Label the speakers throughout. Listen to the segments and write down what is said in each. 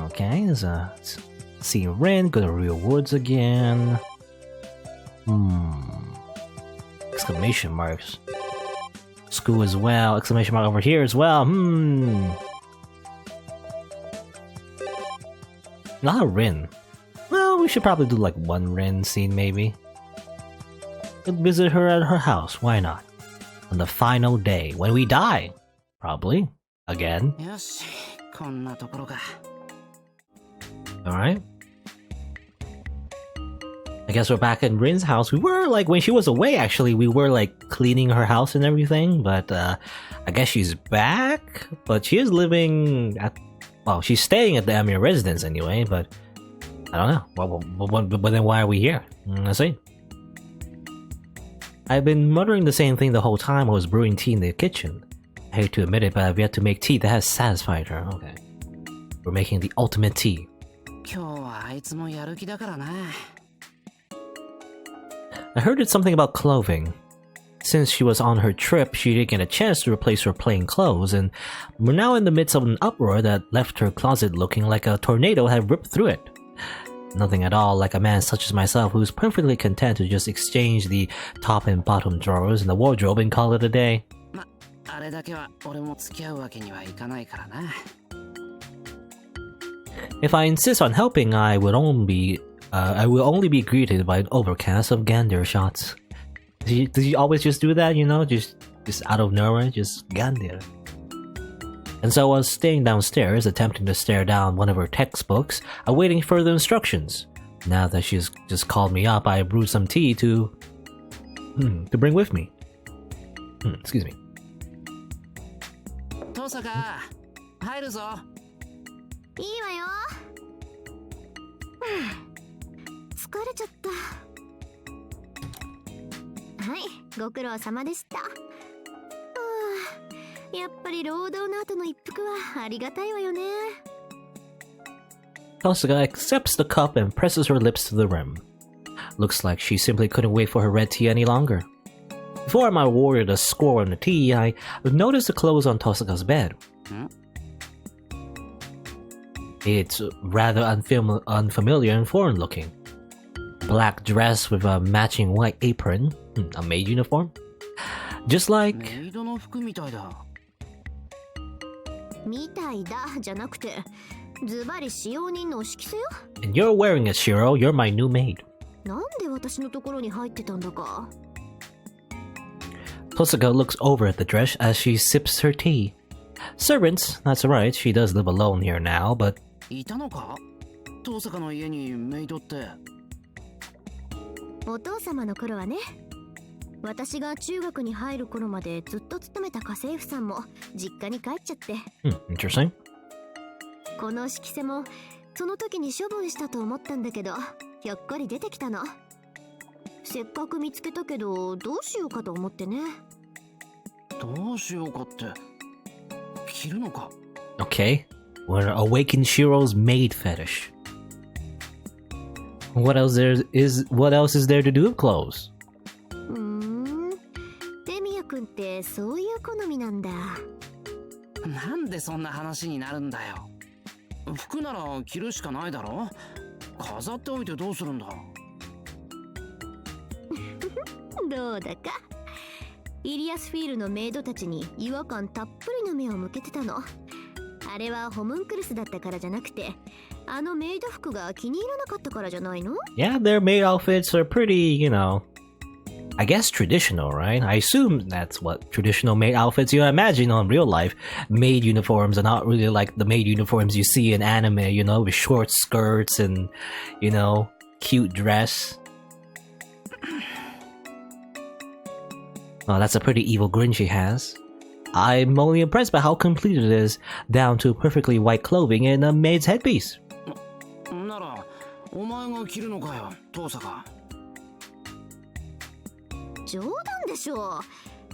Speaker 1: Okay, let's see Rin, go to Real Woods again. Exclamation marks. School as well, exclamation mark over here as well. Not a Rin. Well, we should probably do like one Rin scene maybe. Visit her at her house, why not? On the final day, when we die. Probably. Again. Alright. I guess we're back in Rin's house. We were like, when she was away actually, we were like cleaning her house and everything, but I guess she's back? But she is living at, well, she's staying at the Emiya residence anyway, but I don't know. But then why are we here? Let's see. I've been muttering the same thing the whole time I was brewing tea in the kitchen. I hate to admit it, but I've yet to make tea that has satisfied her. Okay. We're making the ultimate tea. I heard it's something about clothing. Since she was on her trip, she didn't get a chance to replace her plain clothes, and we're now in the midst of an uproar that left her closet looking like a tornado had ripped through it. Nothing at all like a man such as myself who's perfectly content to just exchange the top and bottom drawers in the wardrobe and call it a day. If I insist on helping, I will only be greeted by an overcast of gander shots. Did you always just do that, you know? Just out of nowhere, just gander. And so I was staying downstairs, attempting to stare down one of her textbooks, awaiting further instructions. Now that she's just called me up, I brewed some tea to bring with me. Excuse me.
Speaker 2: Tohsaka, 入るぞ。いいわよ。疲れちゃった。はい、ご苦労様でした。やっぱり労働の後の一服はありがたいわよね。
Speaker 1: Tohsaka accepts the cup and presses her lips to the rim. Looks like she simply couldn't wait for her red tea any longer. Before I awarded a score on the tea, I noticed the clothes on Tohsaka's bed. It's rather unfamiliar and foreign looking. Black dress with a matching white apron, a maid uniform. Just like...
Speaker 2: みたいだじゃなくて、ズバリ使用人のお色せよ。
Speaker 1: And you're wearing it, Shirou. You're my new maid.
Speaker 2: なんで私のところに入ってたんだか。
Speaker 1: Tohsaka looks over at the dress as she sips her tea. Servants, that's right, she does live alone here now, but...
Speaker 3: いたのか？Tohsakaの家にメイドって。
Speaker 2: お父様の頃はね。私が中学に入る頃までずっと勤めた家政婦さんも実家に帰っちゃって。
Speaker 1: Interesting.
Speaker 2: この色せもその時に処分したと思ったんだけど、ひょっこり出てきたの。せっかく見つけたけど、どうしようかと思ってね。
Speaker 3: どうしようかって。着るのか?
Speaker 1: Okay. We're awaken Shirou's maid fetish. What else is there to do with clothes?
Speaker 2: エミヤ君ってそういう好みなんだ。
Speaker 3: なんでそんな話になるんだよ。服なら着るしかないだろ。飾っておいてどうするんだ。
Speaker 2: どうだか。イリアスフィールのメイドたちに違和感たっぷりの目を向けてたの。あれはホムンクルスだったからじゃなくて、あのメイド服が気に入らなかったからじゃないの?
Speaker 1: Yeah, their maid outfits are pretty, you know, I guess traditional, right? I assume that's what traditional maid outfits you imagine on real life. Maid uniforms are not really like the maid uniforms you see in anime, you know, with short skirts and, you know, cute dress. Oh, that's a pretty evil grin she has. I'm only impressed by how complete it is, down to perfectly white clothing and a maid's headpiece.
Speaker 3: なら、お前が着るのかよ、Tohsaka。
Speaker 2: 冗談でしょう。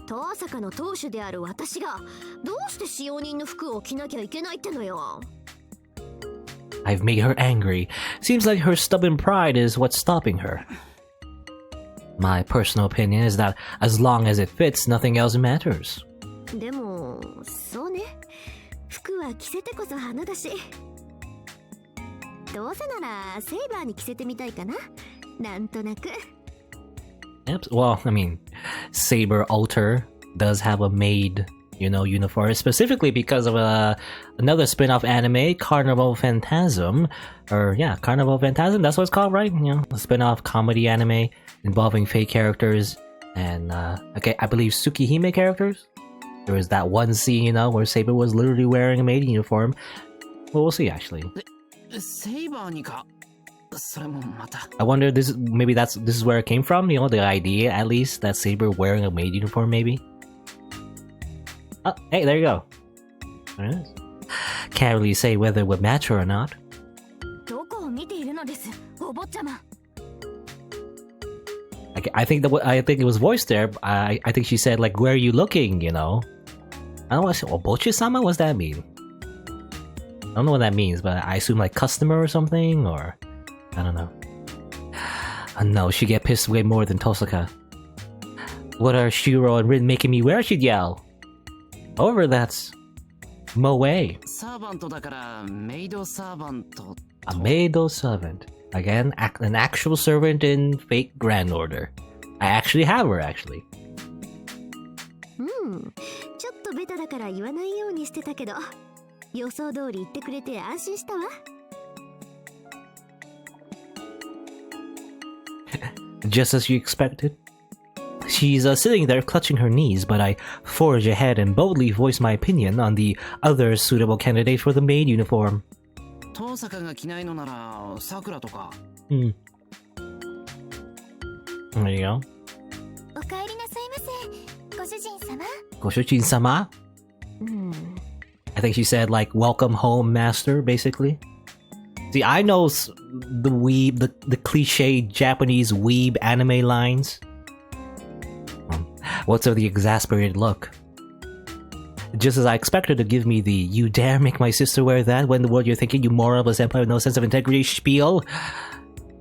Speaker 2: Tohsakaの当主である私がどうして使用人の服を着なきゃいけないってのよ。
Speaker 1: I've made her angry. Seems like her stubborn pride is what's stopping her. My personal opinion is that as long as it fits, nothing else matters.
Speaker 2: でも、そうね。服は着せてこそ花だし。どうせならセイバーに着せてみたいかな。なんとなく。
Speaker 1: Yep. Well, I mean, Saber Alter does have a maid, uniform specifically because of another spin-off anime, Carnival Phantasm, Carnival Phantasm. That's what it's called, right? A spin-off comedy anime involving fake characters and I believe Tsukihime characters. There was that one scene, where Saber was literally wearing a maid uniform. Well, we'll see actually. I wonder this is where it came from, the idea at least that Saber wearing a maid uniform maybe. Oh, hey, there you go. There it is. Can't really say whether it would match her or not. I think it was voiced there. I think she said like, "Where are you looking?" I don't know what Obochi-sama. What's that mean? I don't know what that means, but I assume like customer or something, or I don't know. No, she get pissed way more than Tohsaka. What are Shirou and Rin making me wear? She'd yell. However, that's Moe. A maid servant. Again, an actual servant in fake Grand Order. I actually have her, actually.
Speaker 2: ちょっとベタだから言わないようにしてたけど、予想通り言ってくれて安心したわ。
Speaker 1: Just as you expected. She's sitting there clutching her knees, but I forge ahead and boldly voice my opinion on the other suitable candidate for the maid uniform.
Speaker 3: 遠坂が着ないのなら桜とか。
Speaker 1: There you go.
Speaker 2: お帰りなさいませ、ご主人様。
Speaker 1: ご主人様? I think she said like, "Welcome home, master," basically. See, I know the weeb, the cliche Japanese weeb anime lines. What's of the exasperated look? Just as I expected to give me the "you dare make my sister wear that when the world you're thinking, you moral of a senpai with no sense of integrity" spiel.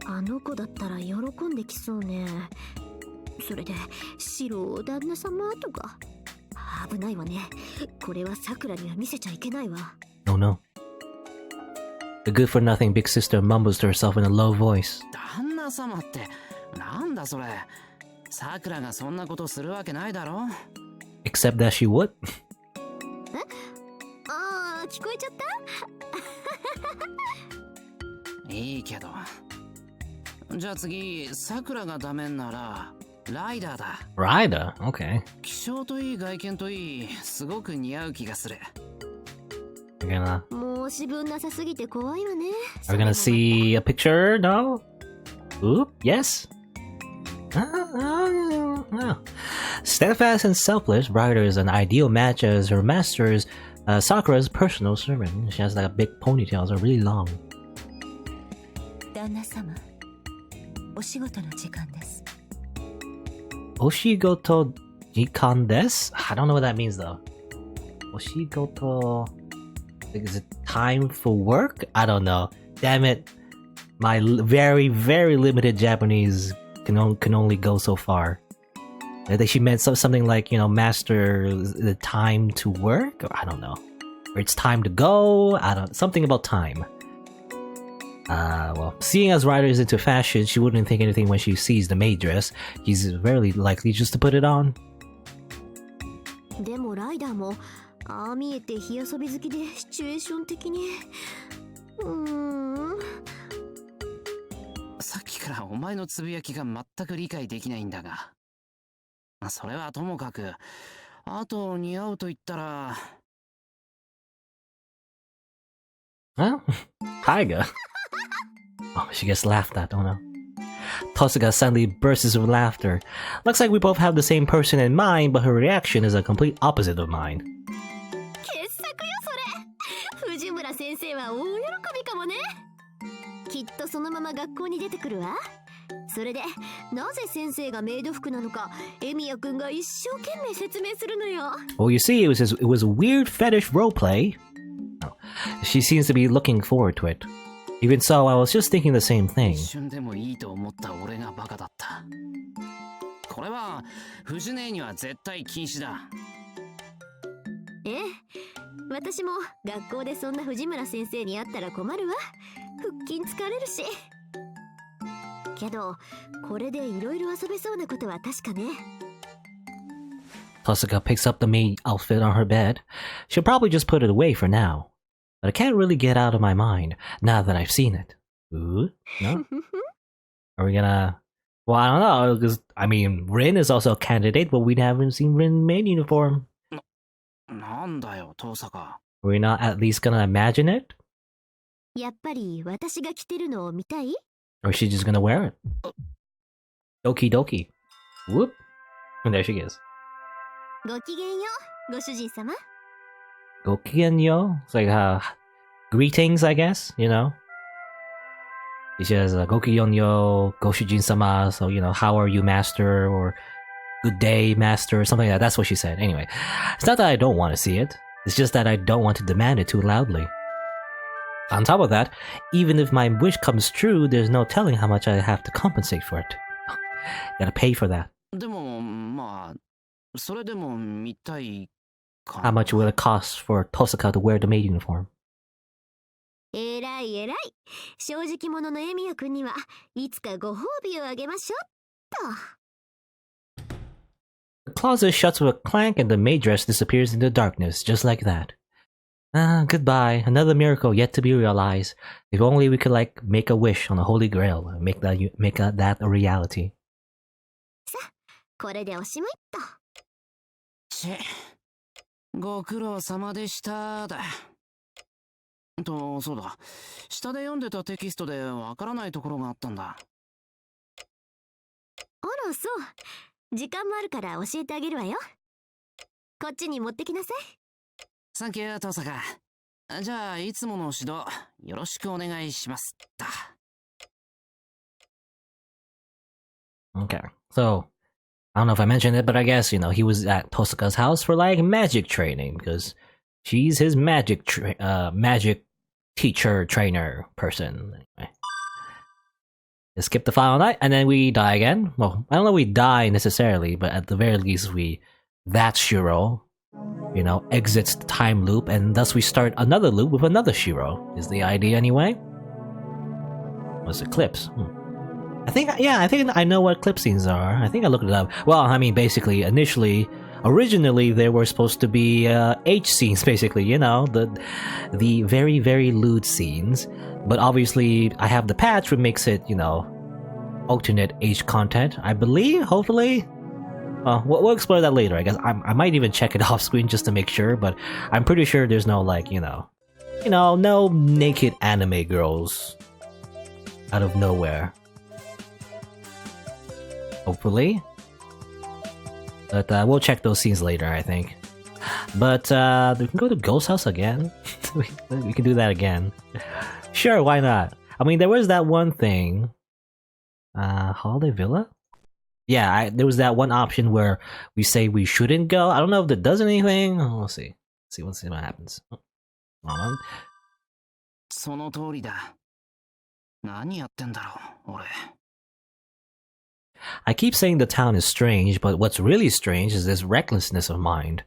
Speaker 2: あの子だったら喜んできそうね。それで白旦那様とか危ないわね。これは桜には見せちゃいけないわ。
Speaker 1: Oh no. The good-for-nothing big sister mumbles to herself in a low voice.
Speaker 3: 旦那様ってなんだそれ。桜がそんなことするわけないだろ。
Speaker 1: Except that she would.
Speaker 2: ああ、聞こえちゃった？
Speaker 3: いいけど。じゃあ次、桜がダメならライダーだ。
Speaker 1: Rider? Okay.
Speaker 3: 気性といい外見といい、すごく似合う気がする。
Speaker 2: 申し分なさすぎて怖いわね。
Speaker 1: Are we gonna see a picture? No? Oop, yes? Steadfast and selfless, Rider is an ideal match as her master is Sakura's personal servant. She has like a big ponytail, so really long.
Speaker 2: 旦那様、お仕事の時間です。
Speaker 1: Oshigoto jikan desu? I don't know what that means though. Oshigoto... Is it time for work? I don't know. Damn it. My very, very limited Japanese can only go so far. I think she meant something like, master the time to work? Or I don't know. Or it's time to go? Something about time. Well, seeing as Ryder is into fashion, she wouldn't think anything when she sees the maid dress. He's very likely just to put it on.
Speaker 2: でもライダーもああ見えて火遊び好きでシチュエーション的に
Speaker 3: さっきからお前のつぶやきが全く理解できないんだが、それはともかく、あと似合うと言ったら。
Speaker 1: Huh? Tiger? Oh, she gets laughed at, oh no. Tohsaka suddenly bursts with laughter. Looks like we both have the same person in mind, but her reaction is a complete opposite of mine.
Speaker 2: 傑作よそれ。藤村先生は大喜びかもね。きっとそのまま学校に出てくるわ。それでなぜ先生がメイド服なのかエミヤくんが一生懸命説明するのよ。
Speaker 1: Well, you see, it was a weird fetish roleplay. She seems to be looking forward to it. Even so, I was just thinking the same thing.
Speaker 3: 一瞬でもいいと思った俺がバカだった。これは藤姉には絶対禁止だ。
Speaker 2: ええ、私も学校でそんな藤村先生に会ったら困るわ。腹筋疲れるし。けどこれでいろいろ遊べそうなことは確かね。
Speaker 1: Tohsaka picks up the maid outfit on her bed. She'll probably just put it away for now. But I can't really get out of my mind now that I've seen it. Ooh, no? Are we gonna... Well, I don't know, because, I mean, Rin is also a candidate, but we haven't seen Rin maid uniform.
Speaker 3: なんだよ、遠坂。
Speaker 1: Are we not at least gonna imagine it?
Speaker 2: やっぱり私が着てるのを見たい？
Speaker 1: Or is she just gonna wear it? Doki doki. Whoop. And there she is.
Speaker 2: ごきげんよう、ご主人様。
Speaker 1: Gokigenyo? It's like, greetings, I guess, you know? She says, Gokigenyo, Goshujin-sama, so, you know, how are you, master, or good day, master, or something like that. That's what she said. Anyway, it's not that I don't want to see it. It's just that I don't want to demand it too loudly. On top of that, even if my wish comes true, there's no telling how much I have to compensate for it. Gotta pay for that.
Speaker 3: でも、まあ、それでも見たいか
Speaker 1: How
Speaker 3: な。
Speaker 1: much will it cost for Tohsaka to wear the maid uniform?
Speaker 2: えらいえらい。正直者のエミヤくんにはいつかご褒美をあげましょうっと。
Speaker 1: The closet shuts with a clank and the maid dress disappears into darkness, just like that. Ah, goodbye. Another miracle yet to be realized. If only we could, like, make a wish on the Holy Grail and make that a reality.
Speaker 2: さあ、これでおしまいっと。
Speaker 3: ち、ご苦労様でしただ。と、そうだ。下で読んでたテキストでわからないところがあったんだ。
Speaker 2: あら、そう。時間もあるから教えてあげるわよ。こっちに持ってきなさい。
Speaker 3: サンキュー、遠坂。じゃあ、いつもの指導、よろしくお願いします。だ。
Speaker 1: Okay, so, I don't know if I mentioned it, but I guess, you know, he was at Tohsaka's house for, like, magic training, because she's his magic teacher, trainer person. Anyway. Just skip the final night, and then we die again. Well, I don't know if we die necessarily, but at the very least that Shirou, you know, exits the time loop, and thus we start another loop with another Shirou, is the idea anyway. What's Eclipse? I think I know what clip scenes are. I think I looked it up. Well, I mean, basically, originally, they were supposed to be H scenes, basically, you know, the very, very lewd scenes. But obviously, I have the patch which makes it, you know, alternate H content, I believe, hopefully. We'll explore that later, I guess. I might even check it off screen just to make sure, but I'm pretty sure there's no, like, you know, no naked anime girls out of nowhere. Hopefully. But we'll check those scenes later, I think. But we can go to Ghost House again. we can do that again. Sure, why not? I mean, there was that one thing. Holiday Villa? Yeah, there was that one option where we say we shouldn't go. I don't know if that does anything. We'll see. Let's see what happens. Come on.
Speaker 3: その通りだ。何やってんだろう、俺。
Speaker 1: I keep saying the town is strange, but what's really strange is this recklessness of mind.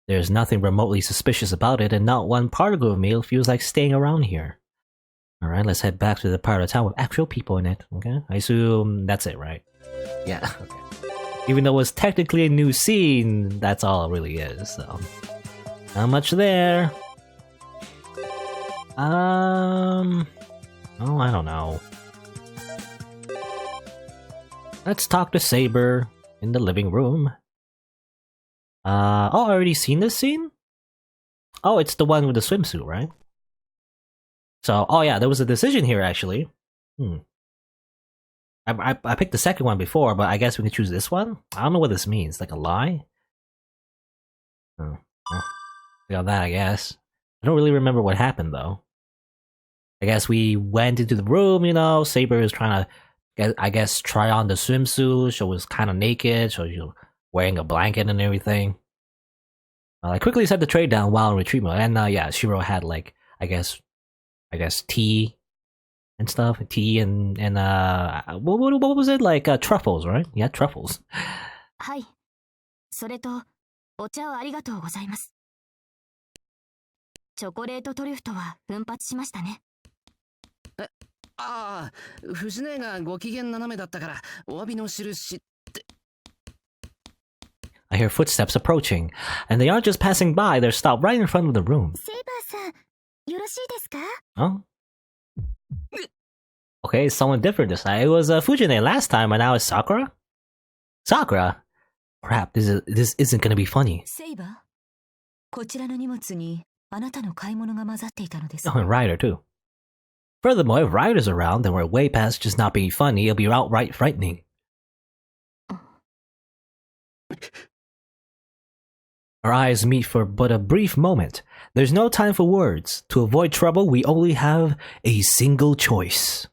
Speaker 1: There's nothing remotely suspicious about it, and not one particle of me feels like staying around here. Alright, let's head back to the part of town with actual people in it, okay? I assume that's it, right? Yeah, okay. Even though it's technically a new scene, that's all it really is, so... Not much there. Oh, I don't know. Let's talk to Saber in the living room. I already seen this scene? Oh, it's the one with the swimsuit, right? So, oh yeah, there was a decision here, actually. I picked the second one before, but I guess we can choose this one? I don't know what this means. Like a lie? Got that, I guess. I don't really remember what happened, though. I guess we went into the room, you know, Saber is trying to, I guess, try on the swimsuit. She was kind of naked, so she was wearing a blanket and everything. I quickly set the tray down while in retreat mode, and yeah, Shirou had like, I guess tea and stuff, tea and what was it, like truffles, right? Yeah, truffles.
Speaker 2: はい。それと、お茶をありがとうございます。チョコレートトリュフとは奮発しましたね。
Speaker 3: ああ、藤姉がご機嫌斜めだったからお詫びの印って。
Speaker 1: I hear footsteps approaching, and they aren't just passing by, they're stopped right in front of the room.
Speaker 2: セイバーさん、よろしいですか？
Speaker 1: Oh? Okay, it's someone different this time. It was Fujine last time, and now it's Sakura? Sakura? Crap, this isn't gonna be funny.
Speaker 2: セイバー、こちらの荷物にあなたの買い物が混ざっていたのです。
Speaker 1: Oh, and Ryder too. Furthermore, if Ryder's around, then we're way past just not being funny, it'll be outright frightening. Our eyes meet for but a brief moment. There's no time for words. To avoid trouble, we only have a single choice.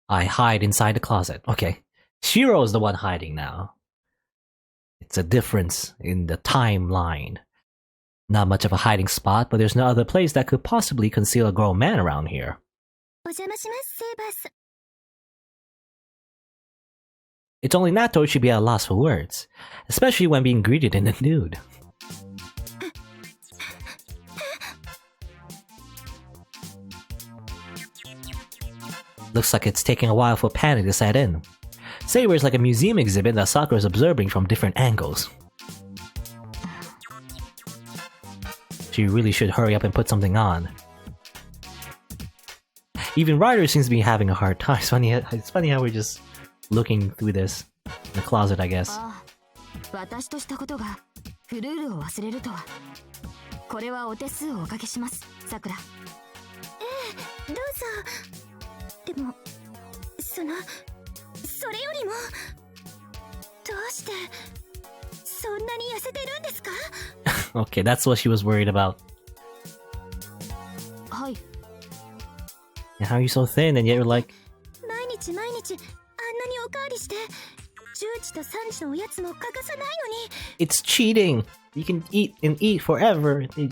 Speaker 1: I hide inside the closet. Okay. Shiro's the one hiding now. It's a difference in the timeline. Not much of a hiding spot, but there's no other place that could possibly conceal a grown man around here.
Speaker 2: お邪魔します、セイバーさん。
Speaker 1: It's only natural she'd be at a loss for words, especially when being greeted in the nude. Looks like it's taking a while for panic to set in. Saber is like a museum exhibit that Sakura is observing from different angles. She really should hurry up and put something on. Even Ryder seems to be having a hard time. It's funny how we're just looking through this in the closet, I guess.
Speaker 2: 私としたことがフルールを忘れるとは。これはお手数をおかけします、さくら。どうぞ。でも、それよりも、どうしてそんなに痩せてるんですか？
Speaker 1: Okay, that's what she was worried about.
Speaker 2: はい。
Speaker 1: And how are you so thin and yet you're like...
Speaker 2: 毎日あんなにおかわりして、10時と3時のおやつも欠かさないのに。
Speaker 1: It's cheating! You can eat and eat forever. You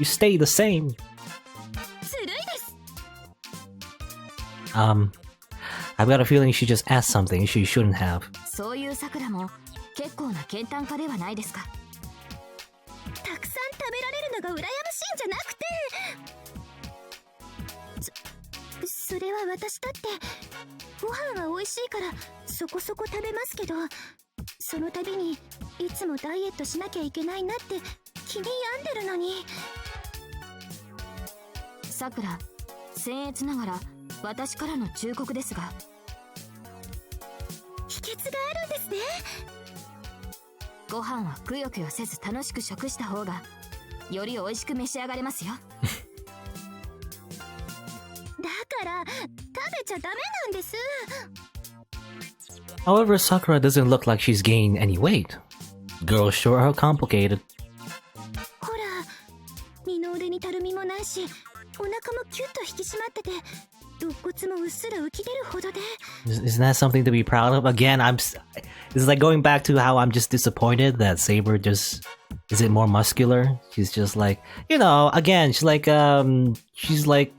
Speaker 1: stay the same.
Speaker 2: ずるいです。
Speaker 1: I've got a feeling she just asked something she shouldn't have.
Speaker 2: そういうさくらも結構な健胆家ではないですか。たくさん食べられるのが羨ましいんじゃなくて。それは私だってご飯は美味しいからそこそこ食べますけど、その度にいつもダイエットしなきゃいけないなって気に病んでるのに。さくら、僭越ながら私からの忠告ですが、秘訣があるんですね。ご飯はくよくよせず楽しく食した方がより美味しく召し上がれますよ。だから食べちゃダメなんです。
Speaker 1: However, Sakura doesn't look like she's gained any weight. Girls sure are complicated.
Speaker 2: ほら、二の腕にたるみもないし、お腹もキュッと引き締まってて、肋骨もうっすら浮き出るほどで。
Speaker 1: Isn't that something to be proud of? Again, it's like going back to how I'm just disappointed that Saber just isn't more muscular. She's just like, again, she's like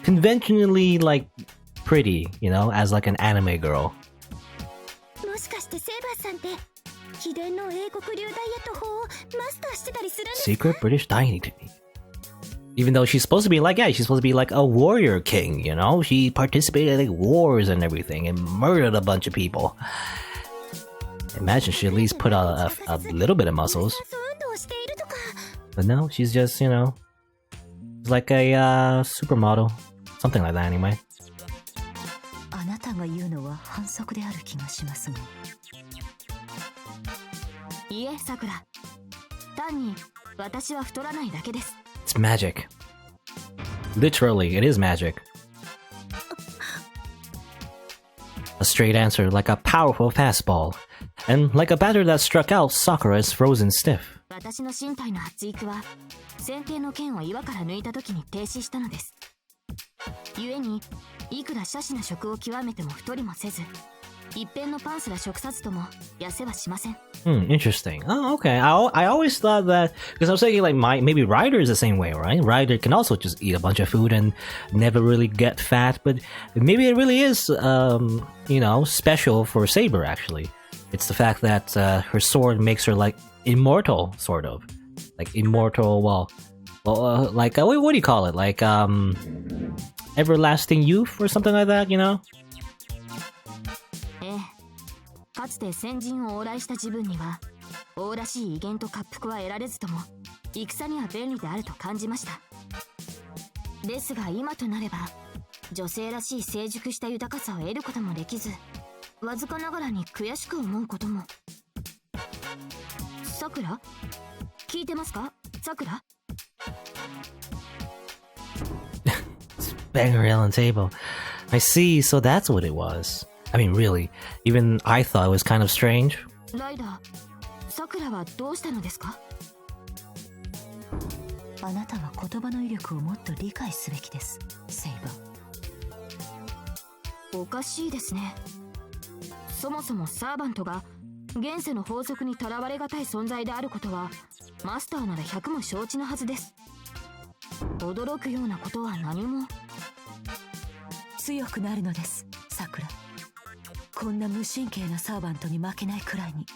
Speaker 1: conventionally like pretty, as like an anime girl.
Speaker 2: もしかしてセイバーさんって秘伝の英国流ダイエット法をマスターしてたりするんですか？
Speaker 1: Secret British dieting technique. Even though she's supposed to be like, she's supposed to be like a warrior king, She participated in like wars and everything and murdered a bunch of people. Imagine she at least put a little bit of muscles. But no, she's just, like a supermodel. Something like that anyway.
Speaker 2: あなたが言うのは反則である気がしますが。いえ、さくら。単に私は太らないだけです。
Speaker 1: It's magic. Literally, it is magic. A straight answer like a powerful fastball. And like a batter that struck out, Sakura is frozen stiff.
Speaker 2: 私の身体の発育は剪定の剣を岩から抜いた時に停止したのです。故にいくら奢侈な食を極めても太りもせず、一辺のパンすら食さずとも痩せはしません。
Speaker 1: Interesting. Oh, okay. I always thought that, because I was thinking like maybe Ryder is the same way, right? Ryder can also just eat a bunch of food and never really get fat, but maybe it really is, special for Saber actually. It's the fact that her sword makes her like immortal, sort of. like immortal. Like what do you call it? Like everlasting youth or something like that. You know?
Speaker 2: ええ、かつて先人を往来した自分には王らしい威厳と滑腹は得られずとも戦には便利であると感じました。ですが今となれば女性らしい成熟した豊かさを得ることもできず、わずかながらに悔しく思うことも。さくら、聞いてますか、さくら
Speaker 1: ？Banger on table. I see, so that's what it was. I mean, really, even I thought it was kind of strange.
Speaker 2: ライダー、さくらはどうしたのですか？
Speaker 4: あなたは言葉の威力をもっと理解すべきです、セイバー。
Speaker 2: おかしいですね。そもそもサーバントが現世の法則にとらわれがたい存在であることはマスターなら百も承知のはずです。驚くようなことは何も。
Speaker 4: 強くなるのです、さくら。こんな無神経なサーバントに負けないくらいに。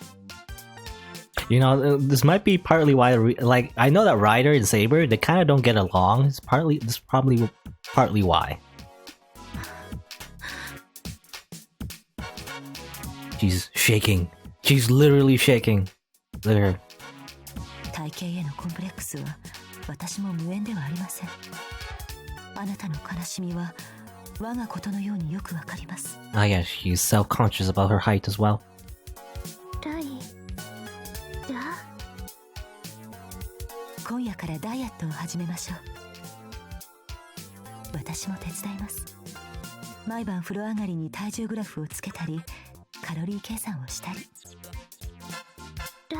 Speaker 1: You know, this might be partly why, like, I know that Ryder and Saber, they kind of don't get along. This probably partly why. She's shaking. She's literally shaking. Look at her.
Speaker 4: 体型へのコンプレックスは私も無縁ではありません。あなたの悲しみは我がことのようによくわかります。
Speaker 1: I guess she's self-conscious about her height as well.
Speaker 2: ライダー、
Speaker 4: 今夜からダイエットを始めましょう。私も手伝います。毎晩風呂上がりに体重グラフをつけたりカロリー計算をしたり。
Speaker 2: ラ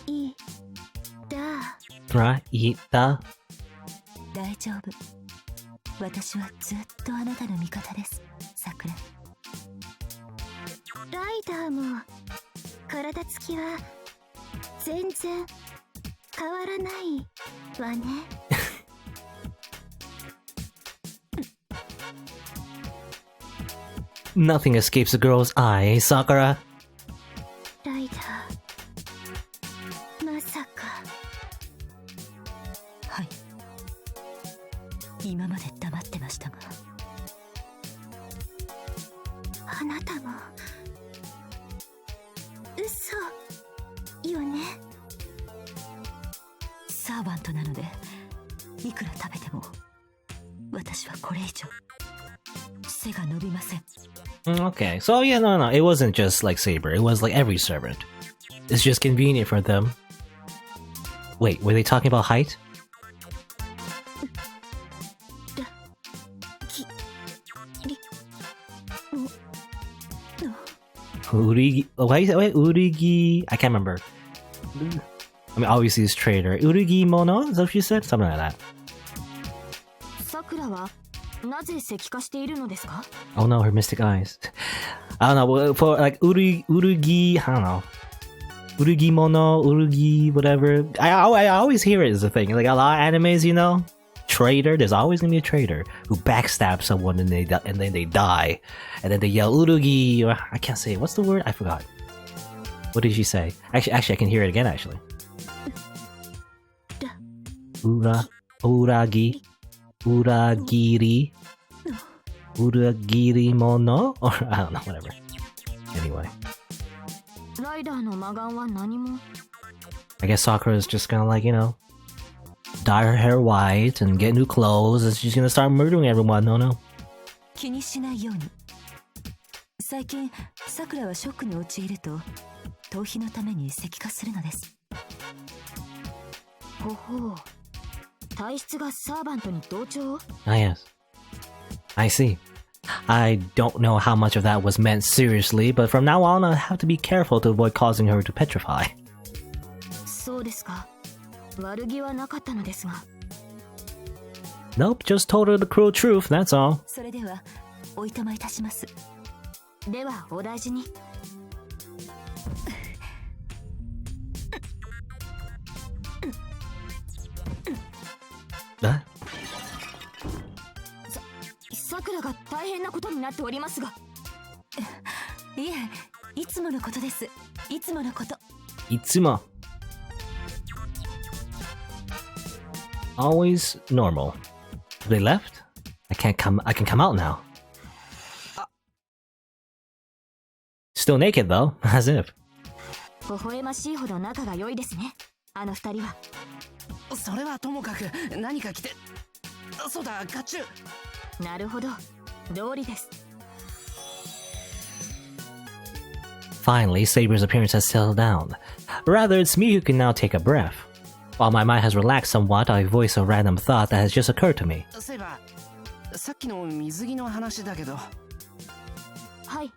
Speaker 2: イダー、
Speaker 1: Right?
Speaker 4: 大丈夫。私はずっとあなたの味方です、さくら。
Speaker 2: ライダーも体つきは全然変わらないわね。
Speaker 1: Nothing escapes a girl's eye, eh, Sakura?
Speaker 2: ライダー、まさか。
Speaker 4: はい。今まで黙ってましたが。
Speaker 2: あなたも嘘よね。
Speaker 4: サーバントなのでいくら食べても私はこれ以上背が伸びません。
Speaker 1: Okay, so yeah, no, it wasn't just like Saber, it was like every servant. It's just convenient for them. Wait, were they talking about height? Urigi, wait, Urigi, I can't remember. I mean, obviously it's Traitor. Urigi Mono, is that what you said? Something like that.
Speaker 2: さくらはなぜ石化しているのですか？
Speaker 1: Oh no, her mystic eyes. I don't know, for like Urugi, I don't know. Urugi Mono, Urugi, whatever. I always hear it as a thing. Like a lot of animes, you know? Traitor, there's always gonna be a traitor who backstabs someone and then they die. And then they yell Urugi, or I can't say it. What's the word? I forgot. What did she say? Actually, I can hear it again, actually. Uragi. Uragiri. Uragiri mono? Or I don't know, whatever. Anyway.
Speaker 2: ライダーの魔眼は何も。
Speaker 1: I guess Sakura is just gonna, like, you know, dye her hair white and get new clothes and she's gonna start murdering everyone. No.
Speaker 4: 気にしないように。最近さくらはショックに陥ると逃避のために石化するのです。
Speaker 2: ほほう、体質がサーバントに同調。
Speaker 1: Ah, yes. I see. I don't know how much of that was meant seriously, but from now on I have to be careful to avoid causing her to petrify.
Speaker 2: そうですか。悪気はなかったのですが。
Speaker 1: Nope, just told her the cruel truth, that's all.
Speaker 4: それではおいとまいたします。
Speaker 2: ではお大事に。さくらが大変なことになっておりますが。
Speaker 4: いえ、いつものことです。いつものこと。
Speaker 1: いつも。always normal. They left? I can come out now. Still naked though, as if.
Speaker 4: 微笑ましいほど仲が良いですね、あの二人は。
Speaker 3: それはともかく何か着て。そうだ、甲冑。
Speaker 4: なるほど、道理です。
Speaker 1: Finally, Saber's appearance has settled down. Rather, it's me who can now take a breath. While my mind has relaxed somewhat, I voice a random thought that has just occurred to me.
Speaker 3: そういえば、さっきの水着の話だけど。
Speaker 4: はい。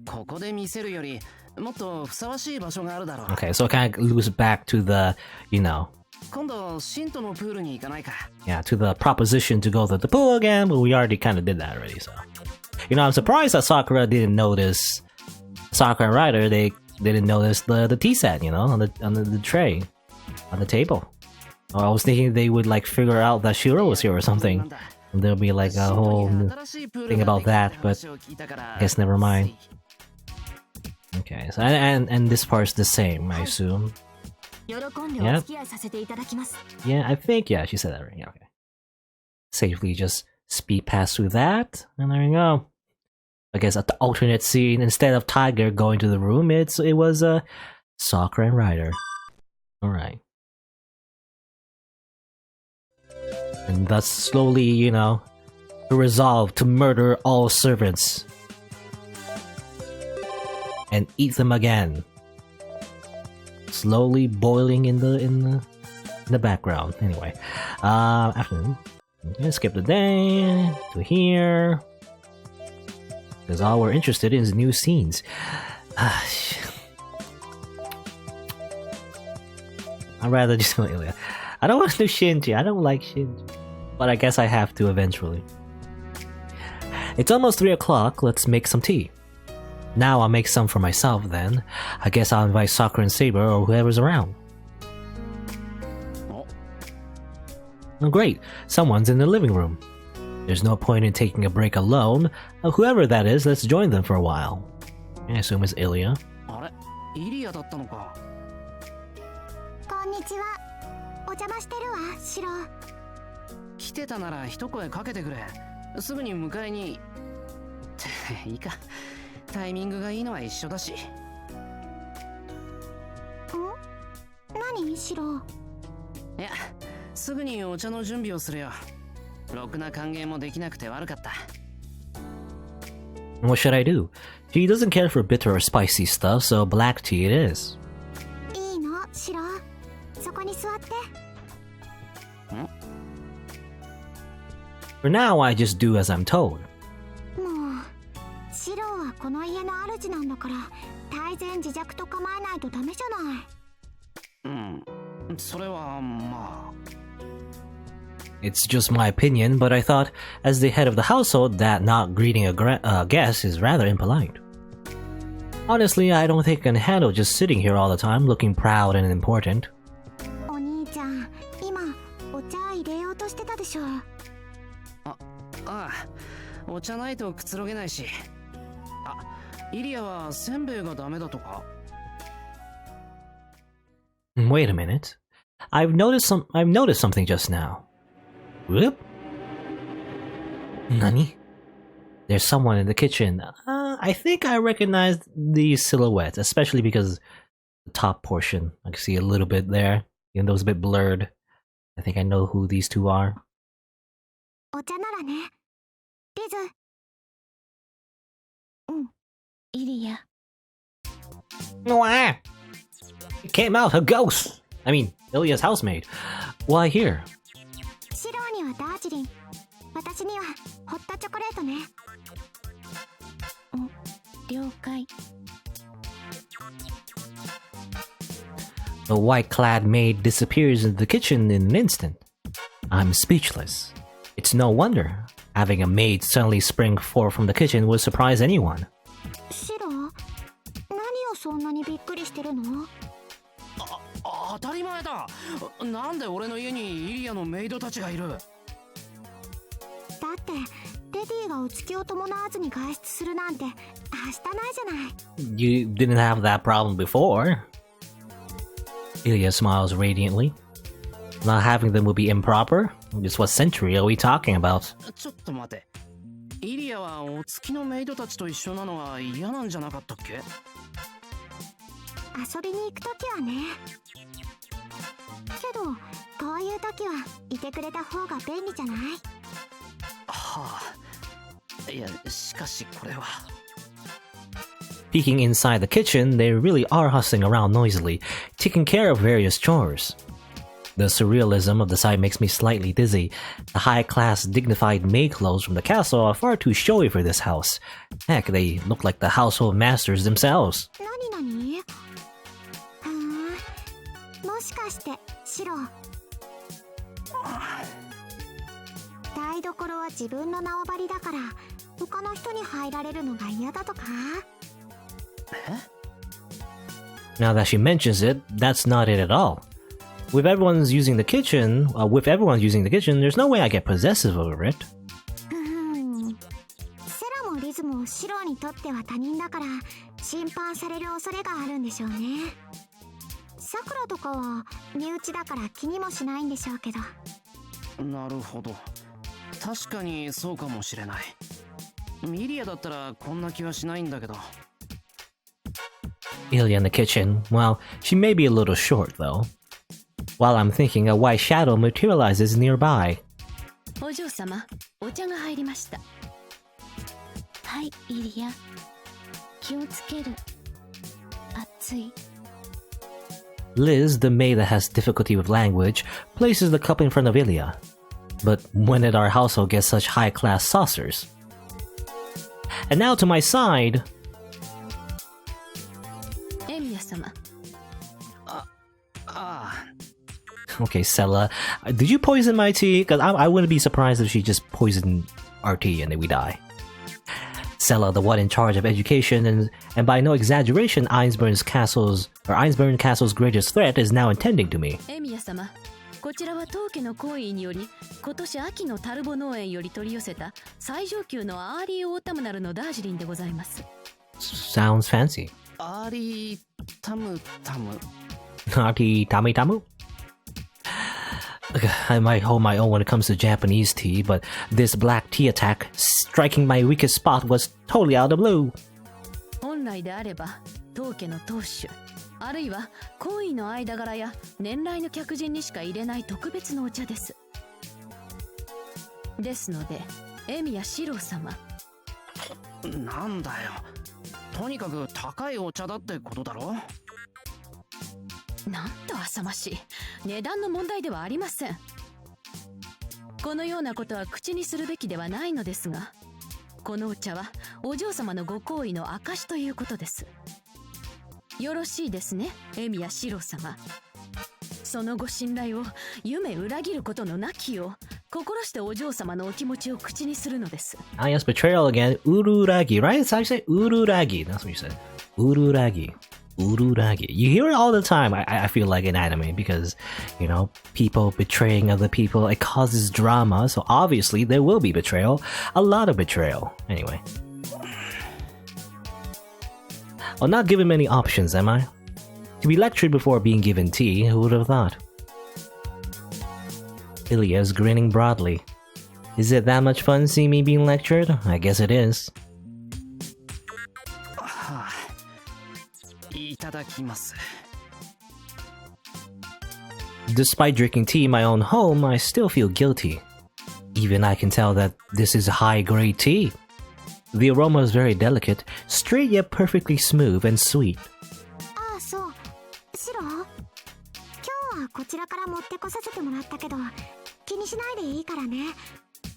Speaker 3: ここで見せるよりもっとふさわしい場所があるだろう。
Speaker 1: Okay, so it kind of loops back to the, you know.
Speaker 3: 今度信徒のプールに行かないか。
Speaker 1: Yeah, to the proposition to go to the pool again, but we already kind of did that already. So, you know, I'm surprised that Sakura didn't notice. Sakura and Ryder, they didn't notice the tea set, you know, on the tray, on the table. Or I was thinking they would like figure out that Shirou was here or something, and there'll be like a whole thing about that. But I guess never mind. Okay, so and this part's the same, I assume. Yeah. Yeah, I think, yeah, she said that right. Yeah, okay. Safely just speed past through that, and there we go. I guess at the alternate scene, instead of Tiger going to the room, it was Sakura and Ryder. Alright. And thus slowly, you know, resolve to murder all servants. And eat them again. Slowly boiling in the background. Anyway, after skip the day to here, because all we're interested in is new scenes. I'd rather just go Ilya. I don't want to do Shinji. I don't like Shinji, but I guess I have to eventually. It's almost 3 o'clock. Let's make some tea. Now I'll make some for myself then. I guess I'll invite Sakura and Saber or whoever's around. Oh great, someone's in the living room. There's no point in taking a break alone. Whoever that is, let's join them for a while. I assume it's Ilya.
Speaker 3: あれ、イリアだったのか。
Speaker 2: こんにちは。お邪魔してるわ、シロ。
Speaker 3: 来てたなら一声かけてくれ。すぐに迎えに。いいか。タイミングがいいのは一緒だし。
Speaker 2: 何、シロ？
Speaker 3: いや、すぐにお茶の準備をするよ。ろくな歓迎もできなくて悪かった。
Speaker 1: What should I do? She doesn't care for bitter or spicy stuff, so black tea it is.
Speaker 2: いいの、シロ。そこに座って。
Speaker 1: For now, I just do as I'm told.
Speaker 2: もう、シロはこの家の主なんだから、大前自弱と構えないとダメじゃない。
Speaker 3: それはまあ。
Speaker 1: It's just my opinion, but I thought, as the head of the household, that not greeting a guest is rather impolite. Honestly, I don't think I can handle just sitting here all the time, looking proud and important.
Speaker 2: お兄ちゃん、今お茶入れようとしてたでしょ。
Speaker 3: ああ、お茶ないとくつろげないし。あ、イリアはせんべいがダメだとか。
Speaker 1: Wait a minute. I've noticed something just now. Whoop. Nani? There's someone in the kitchen. I think I recognize the silhouette, especially because the top portion. I can see a little bit there, even though it's a bit blurred. I think I know who these two are.
Speaker 2: お茶ならね。リズ。イリア。
Speaker 1: Wow! It came out a ghost! I mean, Ilya's housemaid. Why here?
Speaker 2: シローにはダージリン。私にはホットチョコレートね。了解。
Speaker 1: The white-clad maid disappears into the kitchen in an instant. I'm speechless. It's no wonder. Having a maid suddenly spring forth from the kitchen would surprise anyone.
Speaker 2: シロー、何をそんなにびっくりしてるの？
Speaker 3: 当たり前だ。なんで俺の家にイリアのメイドたちがいる？だ
Speaker 2: ってレディがお月を伴わずに外出するなんてはしたないじゃない。
Speaker 1: You didn't have that problem before. Ilya smiles radiantly. Not having them would be improper? Just what century are we talking about?
Speaker 3: ちょっと待て。イリアはお月のメイドたちと一緒なのは嫌なんじゃなかったっけ？
Speaker 2: 遊びに行くときはね。けどこういうときはいてくれた方が便利じゃない？
Speaker 3: はあ。いや、しかしこれは。
Speaker 1: Peeking inside the kitchen, they really are hustling around noisily, taking care of various chores. The surrealism of the sight makes me slightly dizzy. The high-class, dignified maid clothes from the castle are far too showy for this house. Heck, they look like the household masters themselves.
Speaker 2: なにもしかしてシロ台所は自分の縄張りだから他の人に入られるのが嫌だとか？
Speaker 1: Now that she mentions it, that's not it at all. With everyone using the kitchen, there's no way I get possessive over it.
Speaker 2: セラもリズもシロにとっては他人だから侵犯される恐れがあるんでしょうね。サクラとかは身内だから気にもしないんでしょうけど。
Speaker 3: なるほど。確かにそうかもしれない。ミリアだったらこんな気はしないんだけど。
Speaker 1: Ilya in the kitchen, well, she may be a little short though. While I'm thinking, a white shadow materializes nearby.
Speaker 4: お嬢様、お茶が入りました。はい、イリア。気をつける。熱い。
Speaker 1: Liz, the maid that has difficulty with language, places the cup in front of Ilya. But when did our household get such high-class saucers? And now to my side...
Speaker 4: エミヤ様。
Speaker 1: Okay, Sella, did you poison my tea? Because I wouldn't be surprised if she just poisoned our tea and then we die. Sella, the one in charge of education, and by no exaggeration, Einsburn Castle's greatest threat is now intending to me.
Speaker 4: エミヤ様、こちらは当家の行為により、今年秋のタルボ農園より取り寄せた最上級のアーリーオータムナルのダージリンでございます。
Speaker 1: Sounds fancy.
Speaker 3: アーリータムタム。
Speaker 1: Aarti Tamu Tamu? I might hold my own when it comes to Japanese tea, but this black tea attack striking my weakest spot was totally out of the blue.
Speaker 4: 本来であれば、当家の当主、あるいは行為の間柄や年来の客人にしか入れない特別のお茶です。ですので、エミヤシロウ様。
Speaker 3: なんだよ。とにかく高いお茶だってことだろ。
Speaker 4: なんと浅ましい。値段の問題ではありません。このようなことは口にするべきではないのですが、このお茶はお嬢様のご好意の証ということです。よろしいですね、エミヤシロウ様。そのご信頼を夢裏切ることのなきよう、心してお嬢様のお気持ちを口にするのです。
Speaker 1: Ah, yes, betrayal again. Ururagi, right? It's how you say ururagi. That's what you said. Ururagi. Ururagi. You hear it all the time, I feel like, in anime, because, you know, people betraying other people, it causes drama, so obviously there will be betrayal. A lot of betrayal. Anyway. I'm not given many options, am I? To be lectured before being given tea, who would have thought? Ilya's grinning broadly. Is it that much fun seeing me being lectured? I guess it is.
Speaker 3: いただきます。
Speaker 1: Despite drinking tea in my own home, I still feel guilty. Even I can tell that this is high-grade tea. The aroma is very delicate, straight yet perfectly smooth and sweet.
Speaker 2: ああ、そう。シロ、今日はこちらから持ってこさせてもらったけど、気にしないでいいからね。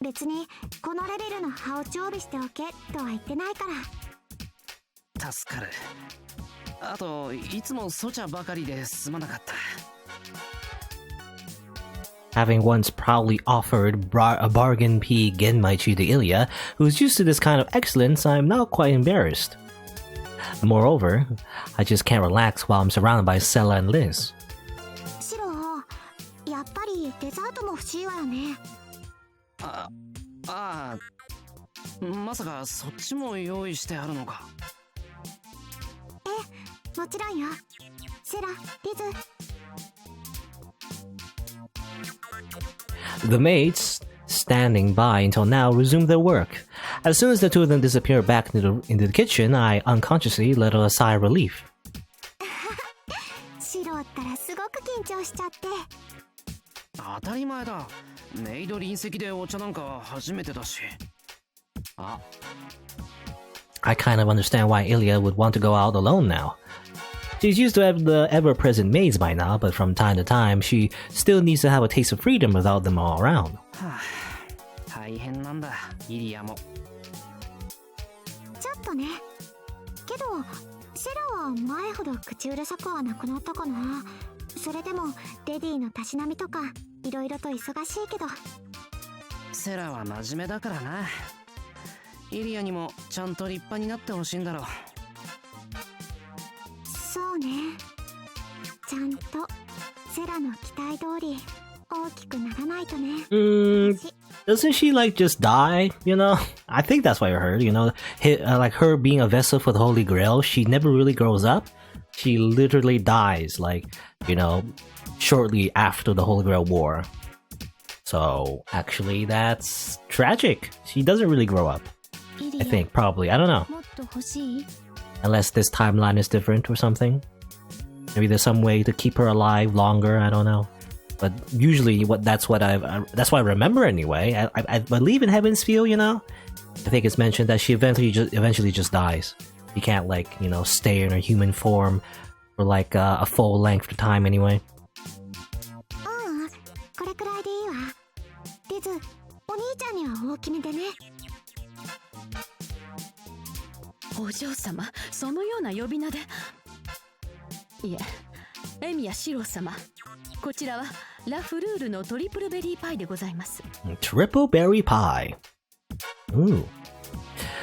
Speaker 2: 別にこのレベルの葉を常備しておけとは言ってないから。
Speaker 3: 助かる。あと、いつもソチャばかりですまなかった。
Speaker 1: Having once proudly offered a bargain pea genmaichi to Ilya, who's used to this kind of excellence, I'm now quite embarrassed. Moreover, I just can't relax while I'm surrounded by Sella and Liz.
Speaker 2: シロ、やっぱりデザートも欲しいわよね。
Speaker 3: まさかそっちも用意してあるのか。
Speaker 2: もちろんよ。セラ、リズ。
Speaker 1: The maids, standing by until now, resumed their work. As soon as the two of them disappeared back into the kitchen, I unconsciously let out a sigh of relief.
Speaker 2: シロったらすごく緊張しちゃって。
Speaker 3: 当たり前だ。メイド臨席でお茶なんか初めてだし。あ。
Speaker 1: I kind of understand why Ilya would want to go out alone now. She's used to have the ever-present maids by now, but from time to time, she still needs to have a taste of freedom without them all around.
Speaker 3: 大変なんだ、イリアも。
Speaker 2: ちょっとね。けど、セラは前ほど口うるさくはなくなったかな。それでも、レディのたしなみとか、いろいろと忙しいけど。
Speaker 3: セラは真面目だからな。イリアにもちゃんと立派になってほしいんだろう。
Speaker 2: そうね。ちゃんとセラの期待通り大きくならないとね。
Speaker 1: Doesn't she like just die? You know, I think that's what I heard. You know, like her being a vessel for the Holy Grail, she never really grows up. She literally dies, like, you know, shortly after the Holy Grail War. So actually, that's tragic. She doesn't really grow up. I think, probably. I don't know. Unless this timeline is different or something. Maybe there's some way to keep her alive longer, I don't know. But usually that's what I remember anyway. I believe in Heaven's Feel, you know? I think it's mentioned that she eventually just dies. You can't, like, you know, stay in her human form for like a full length of time anyway.
Speaker 2: これくらいでいいわ。リズ、お兄ちゃんには大きめでね。
Speaker 4: お嬢様、そのような呼び名で。いえ、エミヤシロウ様、こちらはラフルールのトリプルベリーパイでございます。
Speaker 1: Triple berry pie. Ooh.